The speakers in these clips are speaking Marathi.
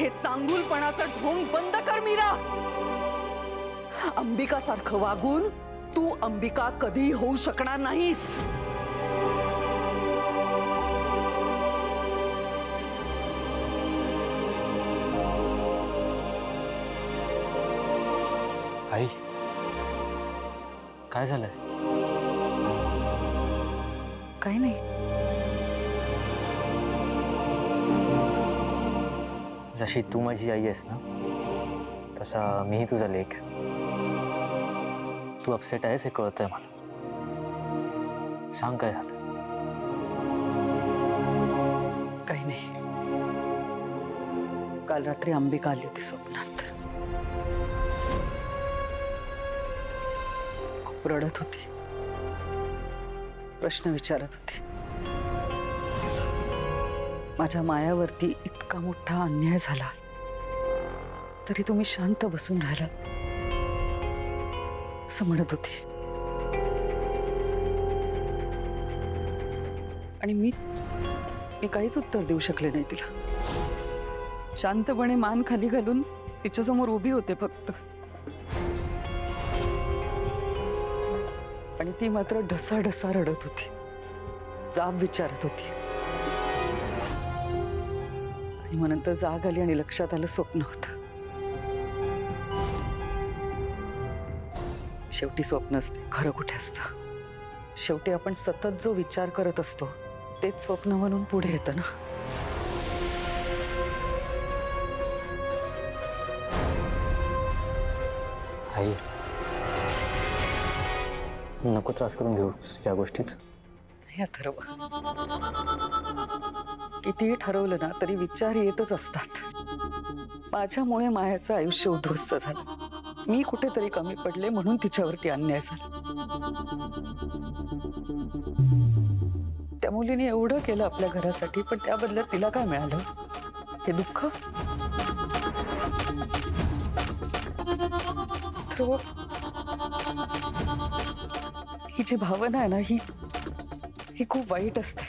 हे चांगुलपणाचं ढोंग बंद कर मीरा। अंबिका सारखं वागून तू अंबिका कधी होऊ शकणार नाहीस। आई काय झालंय? काही नाही। जशी तू माझी आई आहेस ना तसा मीही तुझा लेक। तू अपसेट आहेस हे कळतंय मला। सांग काय झालं? काही नाही। काल रात्री अंबिका आली होती स्वप्नात। खूप रडत होती, प्रश्न विचारत होती। माझ्या मायावरती इतका मोठा अन्याय झाला तरी तुम्ही शांत बसून राहिला असं म्हणत होती। आणि मी काहीच उत्तर देऊ शकले नाही तिला। शांतपणे मान खाली घालून तिच्यासमोर उभी होते फक्त। आणि ती मात्र ढसाढसा रडत होती, जाब विचारत होती। आणि मग नंतर जाग आली आणि लक्षात आलं स्वप्न होतं। शेवटी स्वप्न असते, खरं कुठे असतं? शेवटी आपण सतत जो विचार करत असतो तेच स्वप्न म्हणून पुढे येतं ना। आई नको त्रास करून घेऊ या गोष्टीच। हे ठरव, कितीही ठरवलं ना तरी विचार येतच असतात। माझ्यामुळे मायाचं आयुष्य उद्ध्वस्त झालं। मी कुठेतरी कमी पडले म्हणून तिच्यावरती अन्याय झाला। त्या मुलीने एवढं केलं आपल्या घरासाठी, पण त्या बदल्यात तिला काय मिळालं? हे दुःख। ही जी भावना आहे ना ही खूप वाईट असते।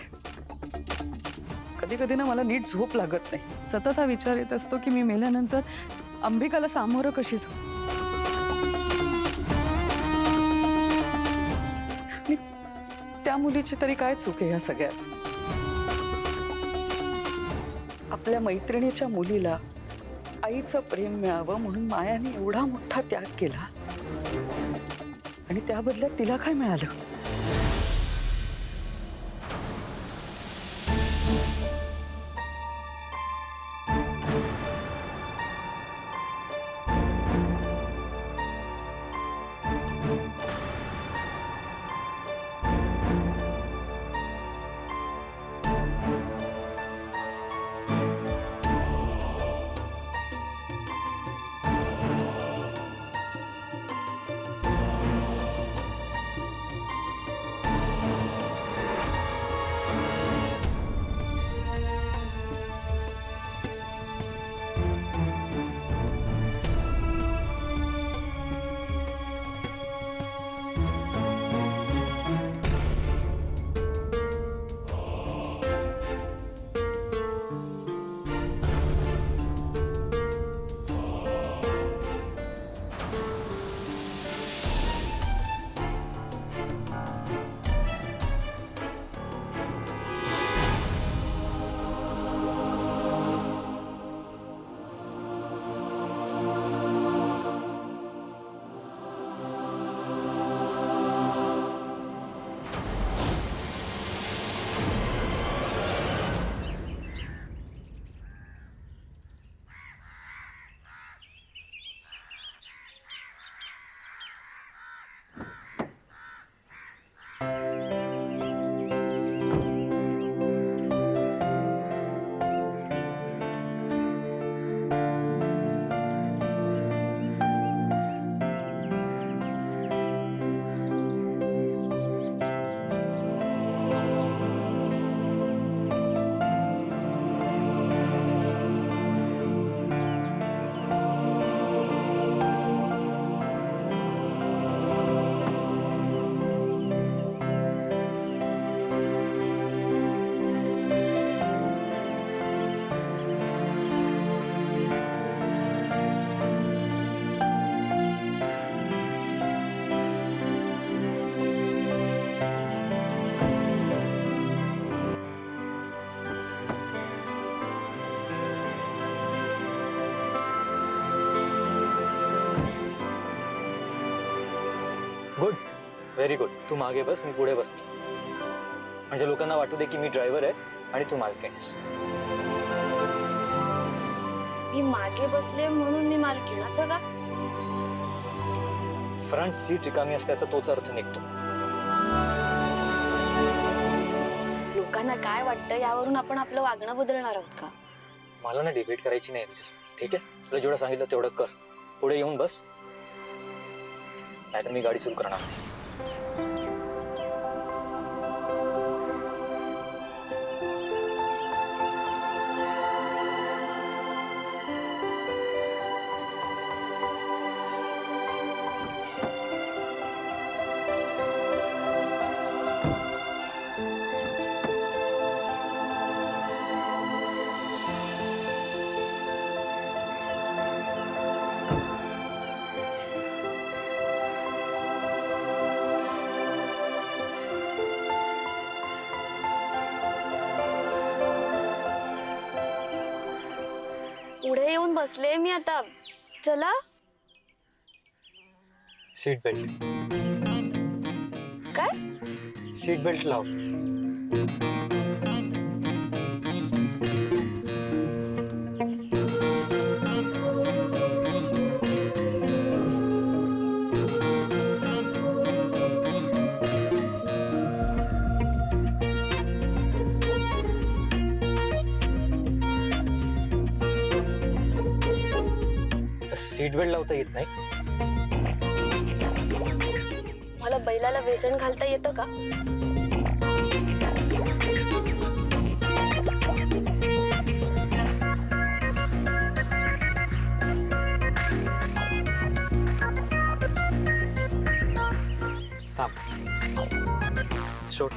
कधी कधी ना मला नीट झोप लागत नाही। सतत हा विचार येत असतो की मी मेल्यानंतर अंबिकाला सामोरं कशी जाऊ। त्या मुलीची तरी काय चूक आहे या सगळ्यात? आपल्या मैत्रिणीच्या मुलीला आईचं प्रेम मिळावं म्हणून मायाने एवढा मोठा त्याग केला आणि त्या बदल्यात तिला काय मिळालं? Good, very good. तू मागे बस, मी पुढे बसतो. म्हणजे लोकांना वाटू दे की मी ड्रायव्हर आहे आणि तू मालकीण आहेस. मी मागे बसले म्हणून मी मालकीण असं का? फ्रंट सीट रिकामी असल्याचा तोच अर्थ निघतो. लोकांना काय वाटतं यावरून आपण आपलं वागणं बदलणार आहोत का? मला ना डिबेट करायची नाही तुझ्यासोबत, ठीक आहे? तुला जेवढं सांगितलं तेवढं कर. पुढे येऊन बस, नाहीतर मी गाडी सुरू करणार नाही. पुढे येऊन बसले मी आता. चला. Seat belt. काय? सीट बेल्ट लाव. सीट बेल्ट लावता येत नाही? मला बैलाला वेसण घालता येतं का? थांब, सोड.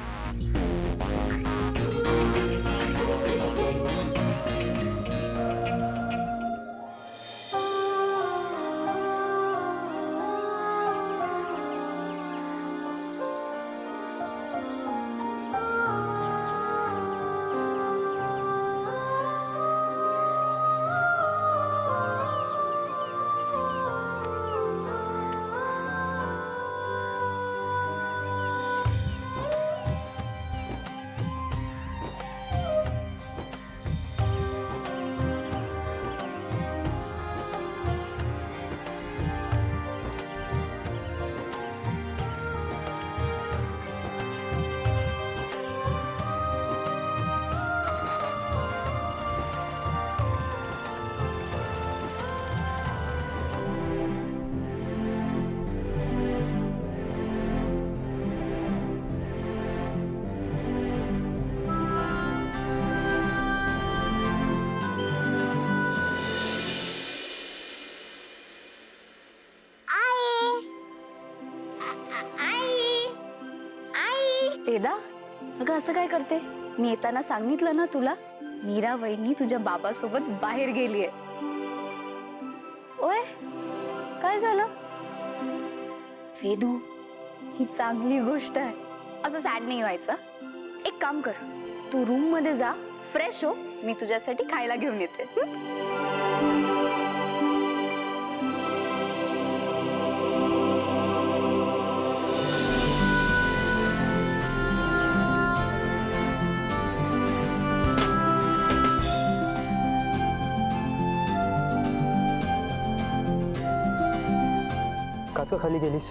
वेदा, अगं असं काय करते? मी येताना सांगितलं ना तुला, मीरा वहिनी तुझ्या बाबासोबत बाहेर गेलीये. ओय, काय झालं? वेदू, ही चांगली गोष्ट आहे. असं सॅड नाही व्हायचं. एक काम कर, तू रूम मध्ये जा, फ्रेश हो, मी तुझ्यासाठी खायला घेऊन येते. काच खाली गेलीस?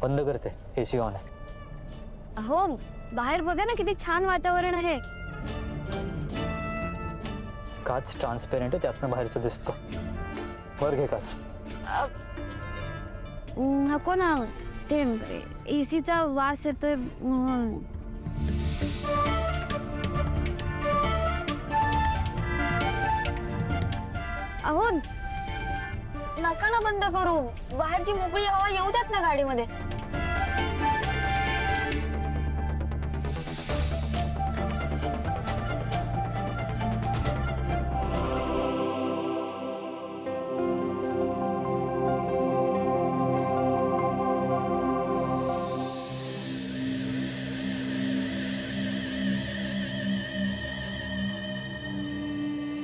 बंद करते, एसी ऑन आहे. हो, बाहेर बघा ना किती छान वातावरण आहे. काच ट्रान्सपेरंट आहे, त्यातनं बाहेरचं दिसतं. वर घे काच. नको ना, ते एसीचा वास येतोय म्हणून. अहो, नका ना बंद करू. बाहेरची मोकळी हवा येऊ द्यात ना गाडीमध्ये.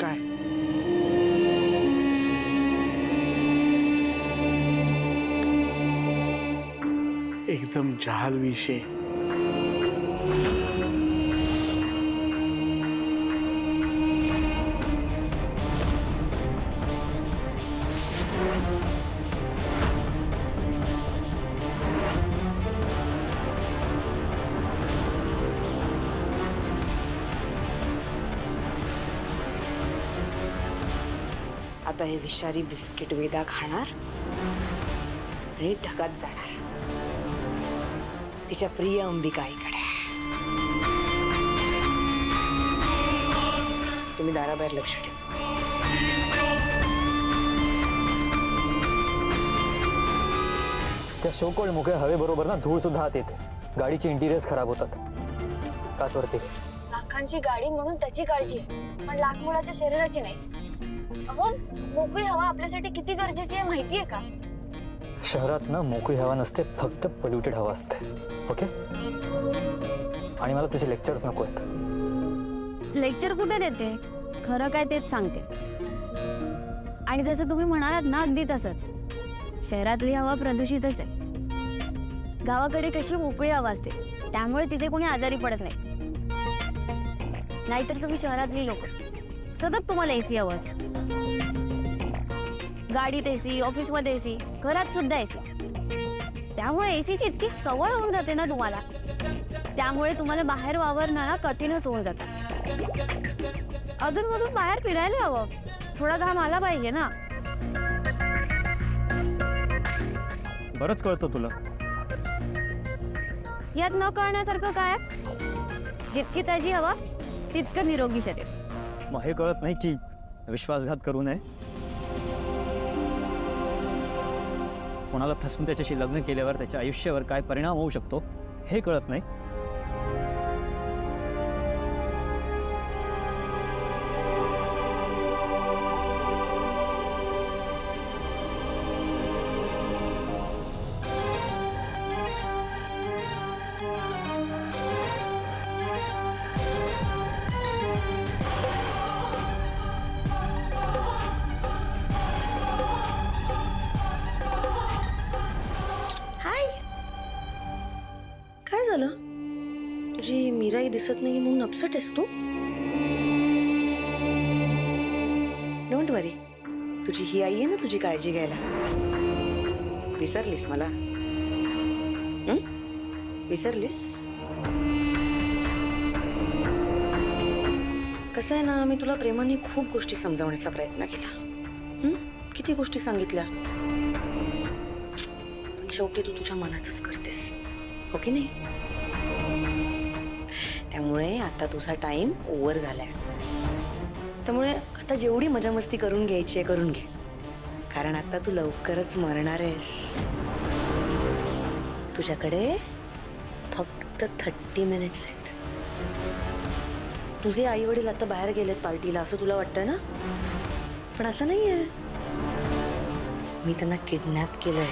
काय? एकदम जहाल विषय. आता हे विषारी बिस्किट वेदा खाणार आणि ढगात जाणार तिच्या प्रिय अंबिका आईकडे. तुम्ही दाराबाहेर लक्ष ठेवा. त्या शोकोल्ड मोकळ्या हवेबरोबर ना धूळ सुद्धा आत येते. गाडीचे इंटिरियर्स खराब होतात. काचवरती लाखांची गाडी म्हणून त्याची काळजी आहे, पण लाख मुलाच्या शरीराची नाही. अहो, मोकळी हवा आपल्यासाठी किती गरजेची आहे माहितीये का? शहरात ना मोकळी हवा नसते, फक्त पोल्युटेड हवा असते. ओके. आणि मला तुझे लेक्चर्स नको आहेत. लेक्चर कुठे देते, खरं काय तेच सांगते. आणि जसं तुम्ही म्हणालात ना, अगदी तसंच शहरातली हवा प्रदूषितच आहे. गावाकडे कशी मोकळी हवा असते, त्यामुळे तिथे कोणी आजारी पडत नाही. नाहीतर तुम्ही शहरातली लोक सतत तुम्हाला एसी हवं असतं. गाडीत एसी, ऑफिसमध्ये एसी, घरात सुद्धा एसी. त्यामुळे एसीची इतकी सवय होऊन जाते ना तुम्हाला, त्यामुळे तुम्हाला बाहेर वावरणं ना कठीणच होऊन जातं. अधूनमधून बाहेर फिरायला हवं, थोडा घाम आला पाहिजे ना. बरंच कळतं तुला. यात न कळण्यासारखं काय? जितकी ताजी हवा तितकं निरोगी शरीर. मग हे कळत नाही की विश्वासघात करू नये, कोणाला फसवून त्याच्याशी लग्न केल्यावर त्याच्या आयुष्यावर काय परिणाम होऊ शकतो हे कळत नाही. काय झालं? तुझी मीराई दिसत नाही म्हणून अपसेट आहेस तू? डोंट वरी, तुझी ही आई आहे ना तुझी काळजी घ्यायला. विसरलीस मला? विसरलीस? कसं आहे ना, मी तुला प्रेमाने खूप गोष्टी समजावण्याचा प्रयत्न केला. किती गोष्टी सांगितल्या, पण शेवटी तू तुझ्या मनाचंच करतेस, हो की नाही? त्यामुळे आता तुझा टाइम ओव्हर झालाय. त्यामुळे आता जेवढी मजा मस्ती करून घ्यायची आहे करून घे, कारण आता तू लवकरच मरणार आहेस. तुझ्याकडे फक्त 30 मिनिट्स आहेत. तुझे आई वडील आता बाहेर गेलेत पार्टीला असं तुला वाटतं ना, पण असं नाहीये. मी त्यांना किडनॅप केलंय.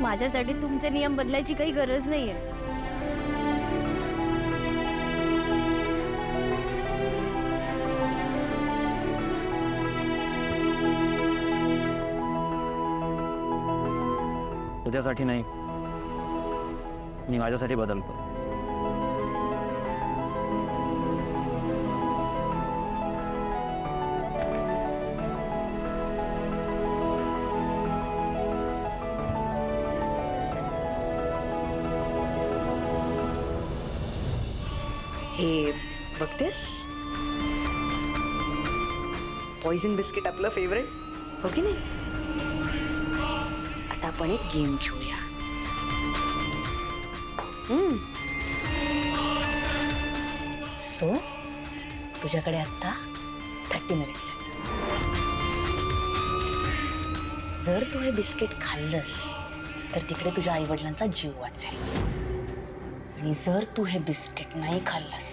माझ्यासाठी तुमचे नियम बदलायची काही गरज नाहीये. तुझ्यासाठी नाही, मी माझ्यासाठी बदलतो. हे बघतेस, पॉइझन बिस्किट आपलं फेवरेट, हो की नाही? आता आपण एक गेम खेळूया. सो तुझ्याकडे आता 30 मिनिट्स आहेत. जर तू हे बिस्किट खाल्लंस तर तिकडे तुझ्या आईवडिलांचा जीव वाचेल, आणि जर तू हे बिस्किट नाही खाल्लंस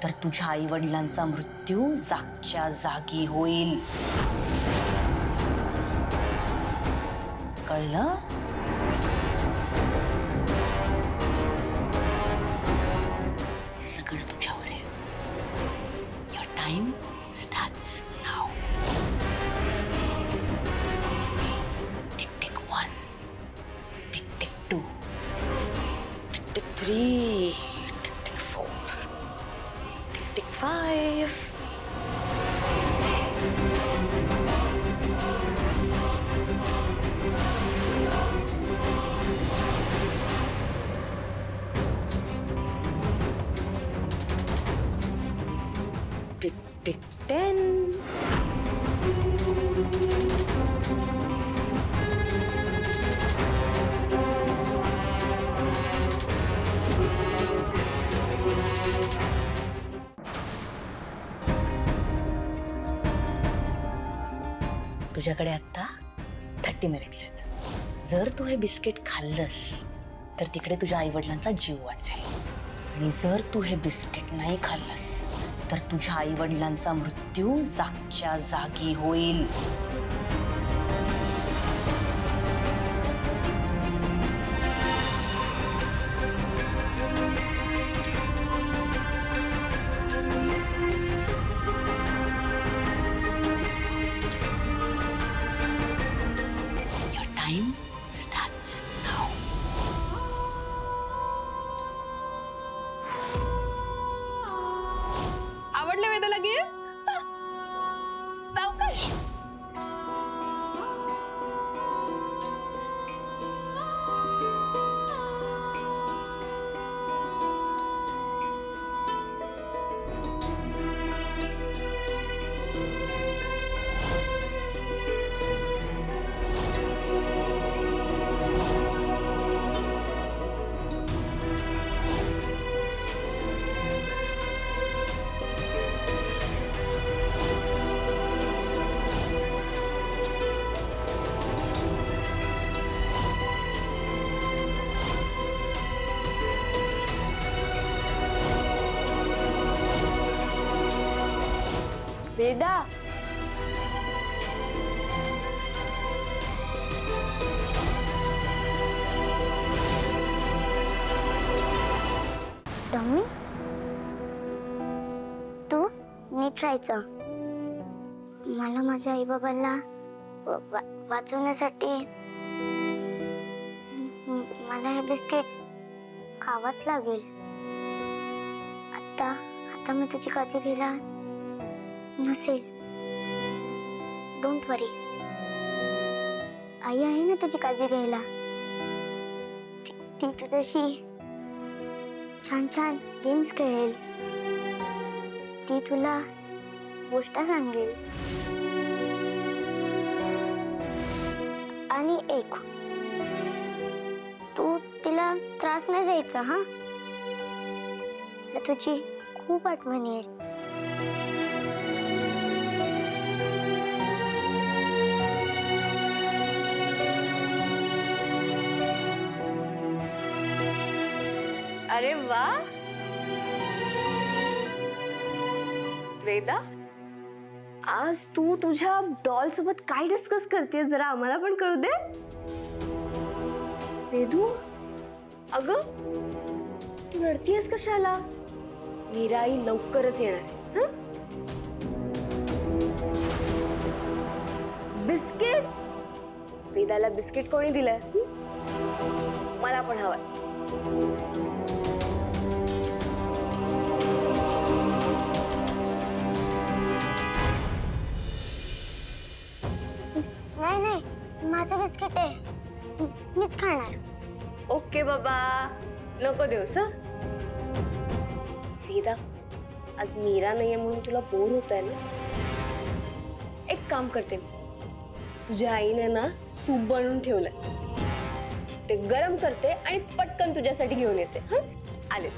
तर तुझ्या आईवडिलांचा मृत्यू जागच्या जागी होईल. कळलं? सगळं तुझ्यावर आहे. Your time starts now. Tick tick 1, tick tick 2, tick tick 3, tick tick 4, tick tick 5. Tick tick 10. तुझ्याकडे आता 30 मिनिट्स आहेत. जर तू हे बिस्किट खाल्लंस तर तिकडे तुझ्या आईवडिलांचा जीव वाचेल, आणि जर तू हे बिस्किट नाही खाल्लंस तर तुझ्या आईवडिलांचा मृत्यू जागच्या जागी होईल. Your time starts now. आवडले वेदाला गिफ्ट? सावकाश. वेदा, टॉमी, तू नीट राहायचं. मला माझ्या आई बाबांना वाचवण्यासाठी मला हे बिस्किट खावाच लागेल. आता मी तुझी काळजी घ्यायला नसेल. डोंट वरी, आई आहे ना तुझी काळजी घ्यायला. ती तुझ्याशी छान छान गेम्स खेळेल, ती तुला गोष्ट सांगेल. आणि एक, तू तिला त्रास नाही द्यायचा हा. तुझी खूप आठवण येईल. अरे वा वेदा, आज तू तुझ्या डॉल सोबत काय डिस्कस करतेस जरा आम्हाला पण कळू दे. वेदू, अगं तू रडतीयस कशाला? मीरा आई लवकरच येणार आहे. हं? बिस्किट? वेदाला बिस्किट कोणी दिलंय? मला पण हवंय. नाही, माझं बिस्किट आहे, मीच खाणार. ओके बाबा, नको देऊस. हं? वेदा, आज मीरा नाहीये म्हणून तुला बोर होत आहे ना? एक काम करते, तुझ्या आईने ना सूप बनवून ठेवलंय, ते गरम करते आणि पटकन तुझ्यासाठी घेऊन येते. हं? आले.